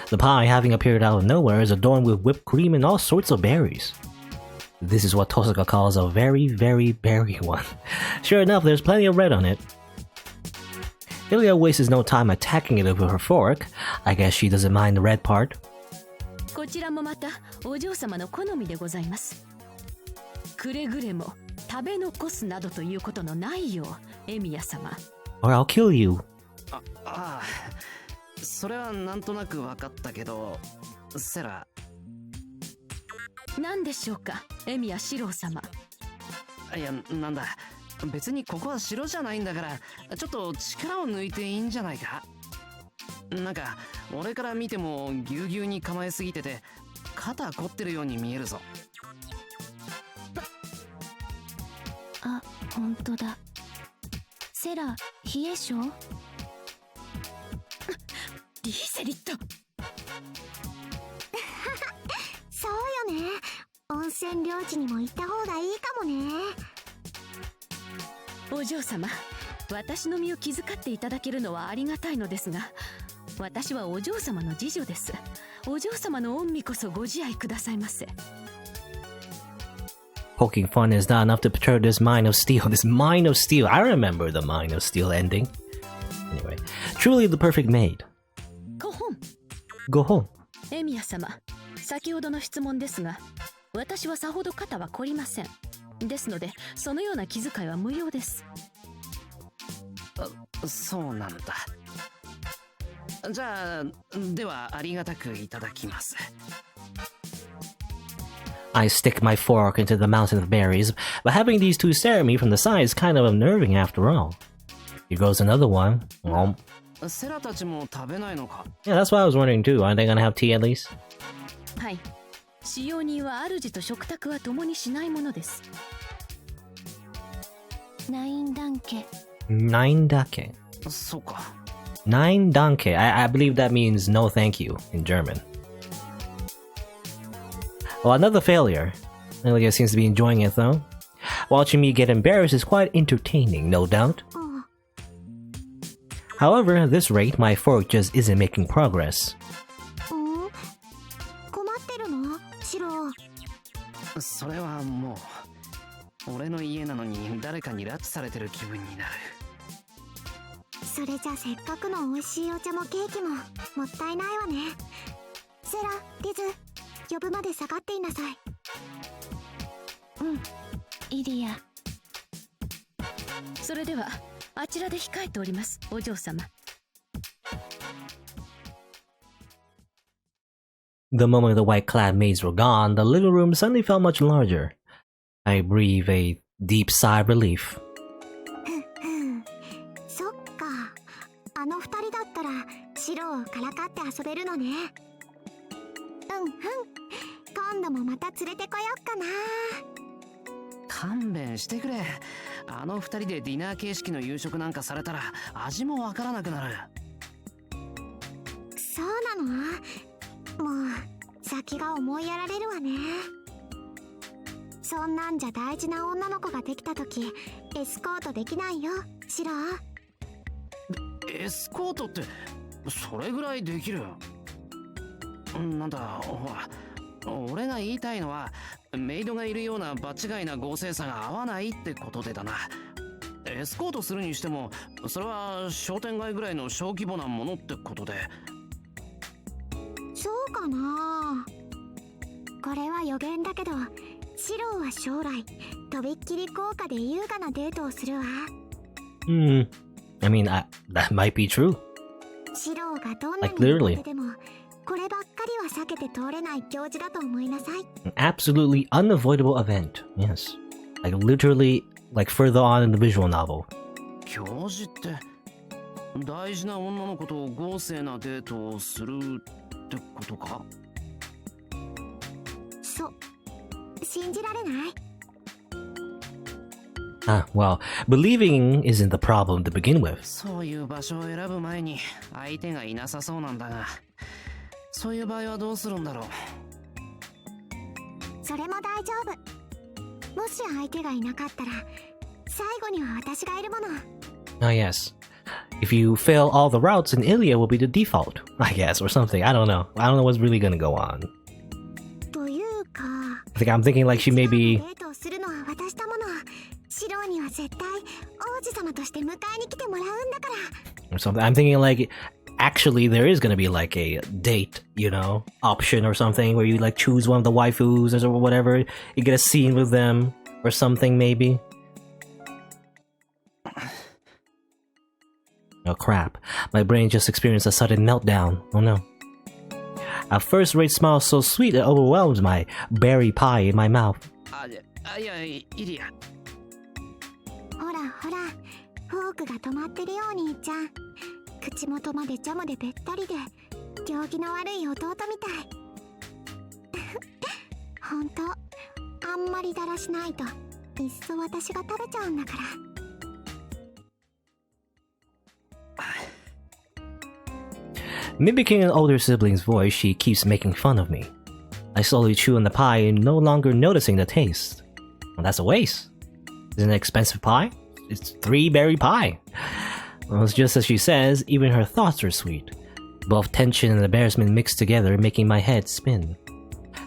Speaker 1: The pie, having appeared out of nowhere, is adorned with whipped cream and all sorts of berries. This is what Tohsaka calls a very, very berry one. Sure enough, there's plenty of red on it. Ilya wastes no time attacking it with her fork. I guess she doesn't mind the red part.
Speaker 4: こちらもまたお嬢様の好みでございます。くれぐれも食べ残すなどということのないよう、エミヤ様。
Speaker 1: Or I'll kill you.
Speaker 3: ああ、それはなんとなく分かったけど、セラ。
Speaker 4: 何でしょうか、エミヤシロウ様。
Speaker 3: いや、なんだ。別にここは城じゃないんだから、ちょっと力を抜いていいんじゃないか。なんか俺から見てもぎゅうぎゅうに構えすぎてて肩凝ってるように見えるぞ。
Speaker 2: あ、本当だ。セラ、冷え性？
Speaker 4: リーセリット。
Speaker 2: そうよね。温泉領地にも行った方がいいかもね。
Speaker 4: お嬢様、私の身を気遣っていただけるのはありがたいのですが、私はお嬢様の次女です。お嬢様の御身こそご自愛くださいませ。
Speaker 1: Poking fun is not enough to portray this Mine of Steel. This Mine of Steel. I remember the Mine of Steel ending. Anyway, truly the perfect maid.
Speaker 4: ご本。
Speaker 1: ご本。
Speaker 4: エミヤ様、先ほどの質問ですが、私はさほど肩は凝りません。ですので、そのような気遣いは無用です。
Speaker 3: そうなんだ。じゃあ、ではありがたくいただきます。
Speaker 1: I stick my fork into the mountain of berries, but having these two stare at me from the side is kind of unnerving after all. Here goes another one.
Speaker 3: セラたちも食べないのか?
Speaker 1: Yeah, that's what I was wondering too. Aren't they gonna have tea at least?
Speaker 4: はい。使用人は主と食卓は共にしないものです。
Speaker 2: 9段家。
Speaker 1: 9だけ。
Speaker 3: そうか。
Speaker 1: 9段家. I believe that means no thank you in German. Well, another failure. Ilya seems to be enjoying it though. Watching me get embarrassed is quite entertaining, no doubt. However, at this rate, my fork just isn't making progress.
Speaker 2: 困ってるの？シロ。
Speaker 3: それはもう俺の家なのに誰かに拉致されてる気分になる。
Speaker 2: それじゃせっかくの美味しいお茶もケーキももったいないわね。セラ、リズ、呼ぶまで下がっていなさい。イリア。
Speaker 4: それではあちらで控えております、お嬢様。
Speaker 1: The moment the white-clad maids were gone, the living room suddenly felt much larger. I breathed a deep sigh of relief.
Speaker 2: そっか、あの二人だったらシロをからかって遊べるのね。今度もまた連れてこよっかな。
Speaker 3: 勘弁してくれ。あの二人でディナー形式の夕食なんかされたら味もわからなくなる。
Speaker 2: そうなの？もう先が思いやられるわね。そんなんじゃ大事な女の子ができた時エスコートできないよ、シロ。
Speaker 3: エスコートってそれぐらいできる？なんだ、ほら、俺が言いたいのはメイドがいるような場違いな合成さが合わないってことでだな。エスコートするにしてもそれは商店街ぐらいの小規模なものってことで。
Speaker 2: そうかな。これは予言だけど、シロは将来とびっきり高価で優雅なデートをするわ。
Speaker 1: I mean, that might be true.
Speaker 2: シロがどんなに苦手でもこればっかりは避けて通れない行事だと思いなさい。
Speaker 1: An absolutely unavoidable event. Yes. Like literally, like further on in the visual novel.
Speaker 3: 行事って大事な女の子と豪勢なデートをするってことか？
Speaker 2: 信じられない？
Speaker 1: Well, believing isn't the problem to begin with.
Speaker 3: そういう場所を選ぶ前に相手がいなさそうなんだが、そういう場合はどうするんだろう。
Speaker 2: それも大丈夫。もし相手がいなかったら最後には私がいるもの。
Speaker 1: Yes. If you fail all the routes, then Ilya will be the default, I guess, or something. I don't know. I don't know what's really gonna go on.
Speaker 2: というか、
Speaker 1: I'm thinking like she may be...
Speaker 2: デートをするのは私だもの。シロには絶対王子様として迎えに来てもらうんだから。
Speaker 1: or something. I'm thinking like actually there is gonna be like a date, you know, option or something where you like choose one of the waifus or whatever. You get a scene with them or something maybe. Oh crap, my brain just experienced a sudden meltdown. Oh no. A first-rate smile so sweet it overwhelms my berry pie in my mouth.
Speaker 3: いや、イリア。
Speaker 2: ほらほら、フォークが止まってるよ、お兄ちゃん。口元までジャムでべったりで行儀の悪い弟みたい。ほんと、あんまりだらしないといっそ私が食べちゃうんだから。
Speaker 1: Mimicking an older sibling's voice, she keeps making fun of me. I slowly chew on the pie, no longer noticing the taste. Well, that's a waste. Isn't it expensive pie? It's 3-berry pie. Well, it's just as she says, even her thoughts are sweet. Both tension and embarrassment mixed together, making my head spin.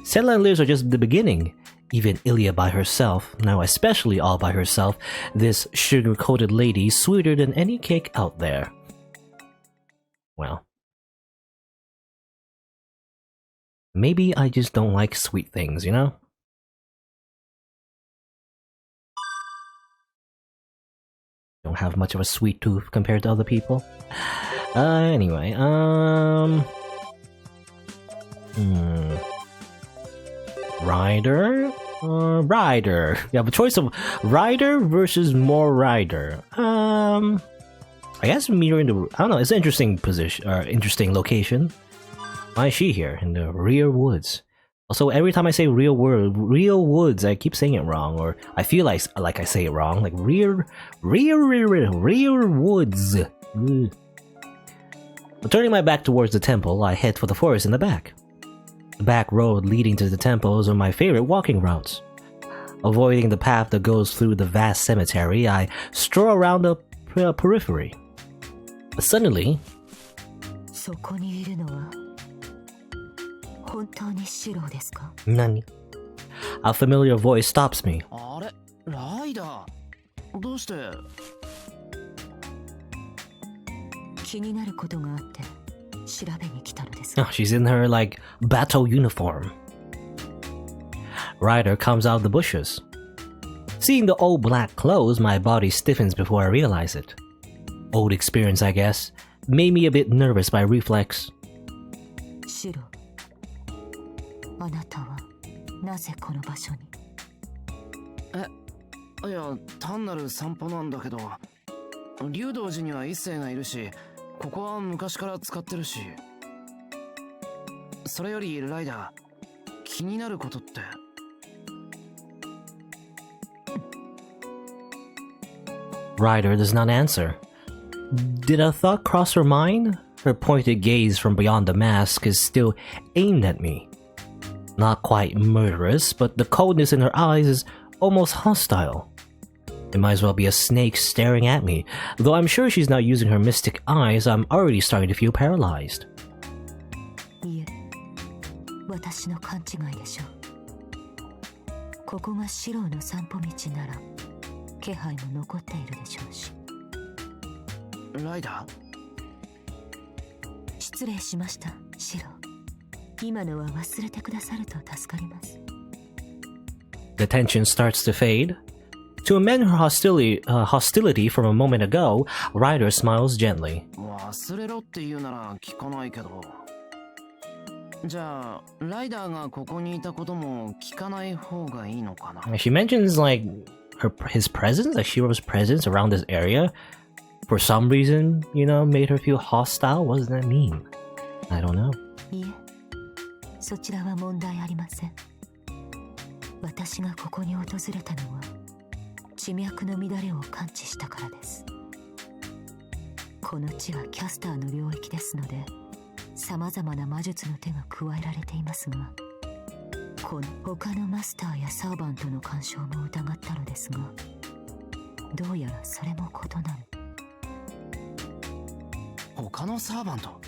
Speaker 1: Settle and lives are just the beginning. Even Ilya by herself, now especially all by herself, this sugar-coated lady sweeter than any cake out there. Well. Maybe I just don't like sweet things, you know? Don't have much of a sweet tooth compared to other people. Anyway, Rider or Rider? You have a choice of Rider versus more Rider. I guess mirror in the... I don't know, it's an interesting position, or interesting location. Why is she here? In the rear woods. Also, every time I say real woods, I keep saying it wrong, or I feel like I say it wrong. Like rear woods. But turning my back towards the temple, I head for the forest in the back. The back road leading to the temple is one of my favorite walking routes. Avoiding the path that goes through the vast cemetery, I stroll around the periphery. But suddenly... Nani? A familiar voice stops me.
Speaker 3: あれ、ライダー。どうして？
Speaker 4: 気になることがあって調べに来たのです。
Speaker 1: Oh, she's in her, like, battle uniform. Ryder comes out of the bushes. Seeing the old black clothes, my body stiffens before I realize it. old experience, I guess, made me a bit nervous by reflex.
Speaker 5: シロ、あなたはなぜこの場所に？
Speaker 3: いや、単なる散歩なんだけど、竜道寺には一星がいるし、ここは昔から使ってるし。それよりライダー、気になることって。
Speaker 1: Ryder does not answer. Did a thought cross her mind? Her pointed gaze from beyond the mask is still aimed at me. Not quite murderous, but the coldness in her eyes is almost hostile. It might as well be a snake staring at me. Though I'm sure she's not using her mystic eyes, I'm already starting to feel paralyzed.
Speaker 5: いえ、私の勘違いでしょう。ここがシロの散歩道なら、気配も残っているでしょうし。
Speaker 3: ライダー？
Speaker 5: 失礼しました、シロ。今のは忘れてくださると助かります。
Speaker 1: The tension starts to fade. To amend her hostility from a moment ago, Ryder smiles gently.
Speaker 3: 忘れろって言うなら聞かないけど。じゃあ、ライダーがここにいたことも聞かない方がいいのかな？
Speaker 1: She mentions like his presence, like Shiro's presence around this area. For some reason, you know, made her feel hostile. What does that mean? I don't know.
Speaker 5: いえ、そちらは問題ありません。私がここに訪れたのは、地脈の乱れを感知したからです。この地はキャスターの領域ですので、様々な魔術の手が加えられていますが、この他のマスターやサーバントの干渉も疑ったのですが、どうやらそれも異なる。
Speaker 3: 他のサーバント？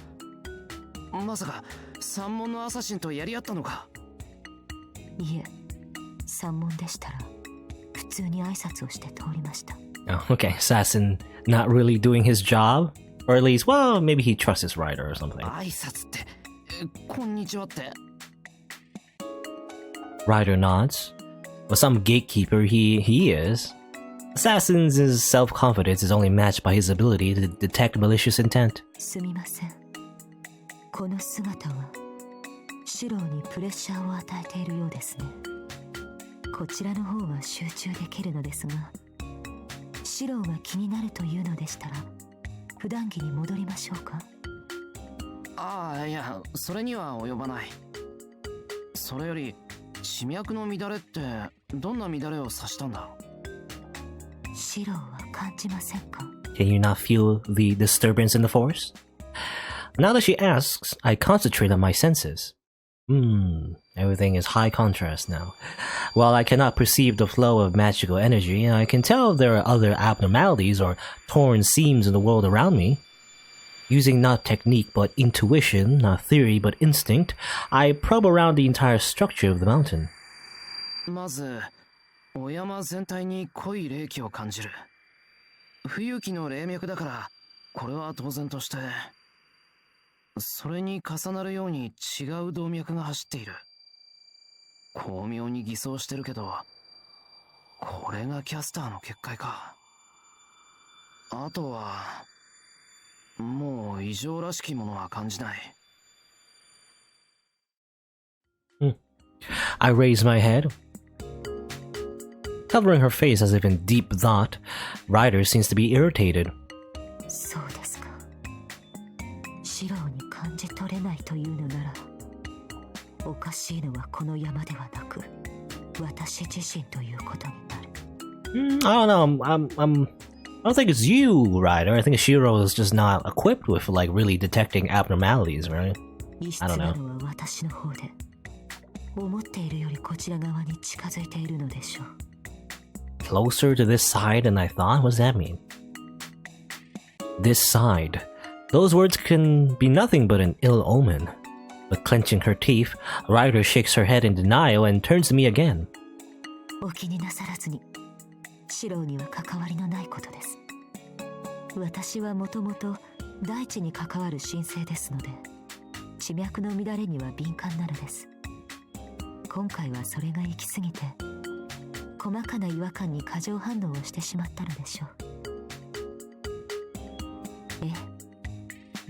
Speaker 3: まさか三門のアサシンとやり合ったのか？
Speaker 5: いえ、三門でしたら普通に挨拶をして通りました。
Speaker 1: Oh, okay, assassin not really doing his job? Or at least, well, maybe he trusts his rider or something.
Speaker 3: 挨拶って、こんにちはって。
Speaker 1: Ryder nods. Well, some gatekeeper he is. Assassin's self-confidence is only matched by his ability to detect malicious intent.
Speaker 5: すみません。この姿はシロにプレッシャーを与えているようですね。こちらの方が集中できるのですが、シロが気になるというのでしたら、普段着に戻りましょうか？
Speaker 3: ああ、いや、それには及ばない。それより、地脈の乱れってどんな乱れを指したんだ？
Speaker 5: シロは感じませんか？
Speaker 1: Can you not feel the disturbance in the force? Now that she asks, I concentrate on my senses. Everything is high contrast now. While I cannot perceive the flow of magical energy, I can tell there are other abnormalities or torn seams in the world around me. Using not technique but intuition, not theory but instinct, I probe around the entire structure of the mountain.
Speaker 3: まず、お山全体に濃い霊気を感じる。冬季の霊脈だから、これは当然として。それに重なるように違う動脈が走っている。巧妙に偽装してるけど、これがキャスターの結界か。あとは、もう異常らしきものは感じない。
Speaker 1: I raise my head. Covering her face as if in deep thought, Ryder seems to be irritated.
Speaker 5: そうですか。シロに感じ取れないというのなら、おかしいのはこの山ではなく、私自身ということになる。
Speaker 1: I don't know. I don't think it's you, Ryder. I think Shirou is just not equipped with like really detecting abnormalities, right?
Speaker 5: 異質なのは私の方で、思っているよりこちら側に近づいているのでしょう。
Speaker 1: Closer to this side than I thought? What does that mean? This side. Those words can be nothing but an ill omen. But clenching her teeth, Ryder shakes her head in denial and turns to me again.
Speaker 5: お気になさらずに、シロには関わりのないことです。私はもともと大地に関わる神聖ですので、地脈の乱れには敏感なのです。今回はそれが行き過ぎて、細かな違和感に過剰反応をしてしまったのでしょう。ええ、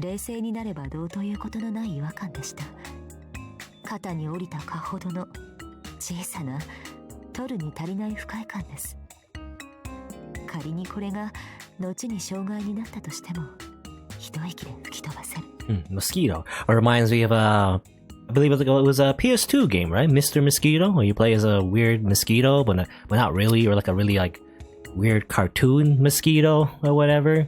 Speaker 5: 冷静になればどうということのない違和感でした。肩に降りたかほどの小さな取るに足りない不快感です。仮にこれが後に障害になったとしても一息で吹き飛ばせる。
Speaker 1: Mosquito. It reminds me of I believe it was a PS2 game, right? Mr. Mosquito, where you play as a weird mosquito, but not really, or like a really like weird cartoon mosquito or whatever.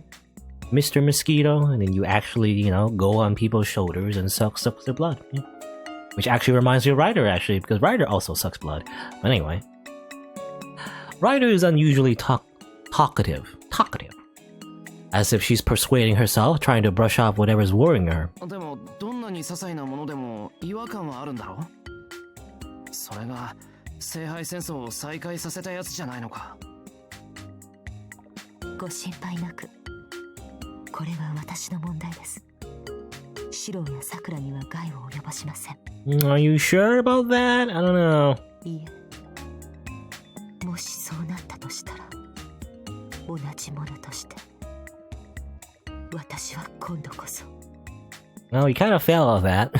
Speaker 1: Mr. Mosquito, and then you actually, you know, go on people's shoulders and suck their blood. Yeah. Which actually reminds me of Ryder, actually, because Ryder also sucks blood. But anyway. Ryder is unusually talkative. As if she's persuading herself, trying to brush off whatever's worrying her.
Speaker 3: でもどんなに些細なものでも違和感はあるんだろう。それが聖杯戦争を再開させたやつじゃないのか。
Speaker 5: ご心配なく。これは私の問題です。シロやサクラには害を及ぼしません。
Speaker 1: Are you sure about that? I don't know.
Speaker 5: いいえ。もしそうなったとしたら、同じものとして。私は今度こそ。
Speaker 1: Well, we kind of fail at that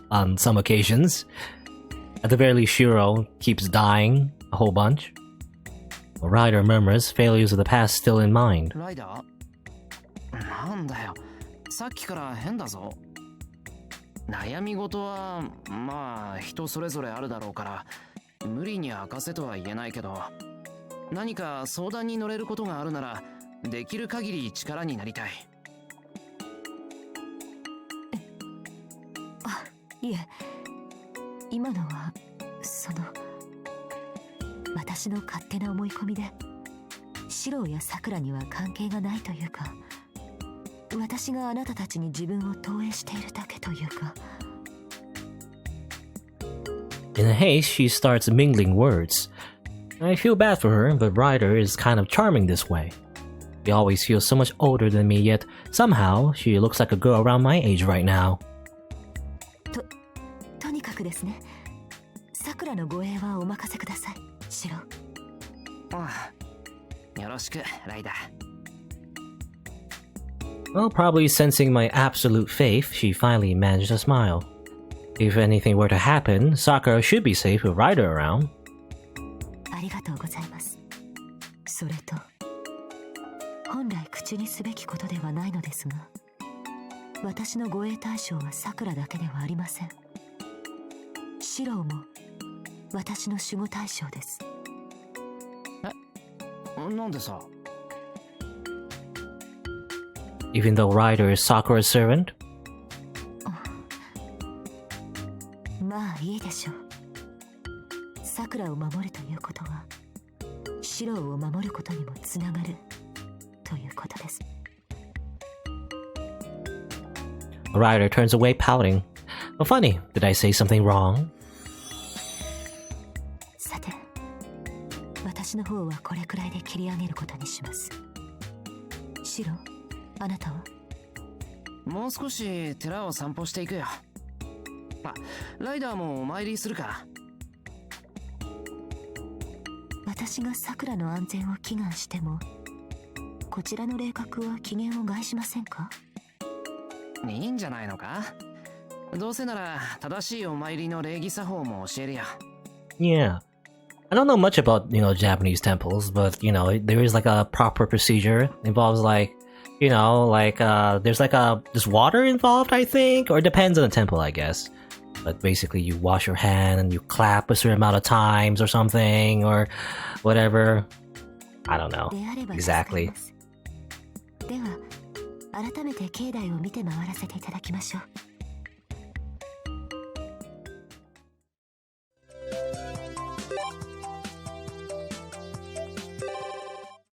Speaker 1: on some occasions. At the very least, Shirou keeps dying a whole bunch. While Ryder murmurs failures of the past still in mind.
Speaker 3: ライダー？なんだよ。さっきから変だぞ。悩み事はまあ人それぞれあるだろうから無理に明かせとは言えないけど、何か相談に乗れることがあるならできる限り力になりたい。
Speaker 5: いえ、今のは私の勝手な思い込みでシロやサクラには関係がないというか、私があなたたちに自分を投影しているだけというか。
Speaker 1: In a haste, she starts mingling words. I feel bad for her, but Ryder is kind of charming this way. She always feels so much older than me, yet somehow she looks like a girl around my age right now.
Speaker 5: とにかくですね、サクラの護衛はお任せください、シロ。
Speaker 3: ああ、よろしく、ライダー。
Speaker 1: Well, probably sensing my absolute faith, she finally managed to smile. If anything were to happen, Sakura should be safe with Ryder around.
Speaker 5: ありがとうございます。それと、本来口にすべきことではないのですが、私の護衛対象はサクラだけではありません。シロも私の守護対象です。
Speaker 3: え、なんでさ？
Speaker 1: Even though Ryder is Sakura's servant?
Speaker 5: まあいいでしょう。サクラを守るということは、シロを守ることにもつながるということです。
Speaker 1: Ryder turns away pouting. Well, funny, did I say something wrong?
Speaker 5: さて、私の方はこれくらいで切り上げることにします。シロ、あなたは？
Speaker 3: もう少し寺を散歩していくよ。あ、ライダーもお参りするか。
Speaker 5: 私がサクラの安全を祈願しても、こちらの霊格は機嫌を害しませんか？
Speaker 3: いいんじゃないのか？どうせなら正しいお参りの礼儀作法も教えるよ。
Speaker 1: Yeah. I don't know much about, Japanese temples, but, there is like a proper procedure. It involves like, there's like there's water involved, I think, or it depends on the temple, I guess. But basically you wash your hand and you clap a certain amount of times or something, or whatever. I don't know exactly.
Speaker 5: では、改めて境内を見て回らせていただきましょう。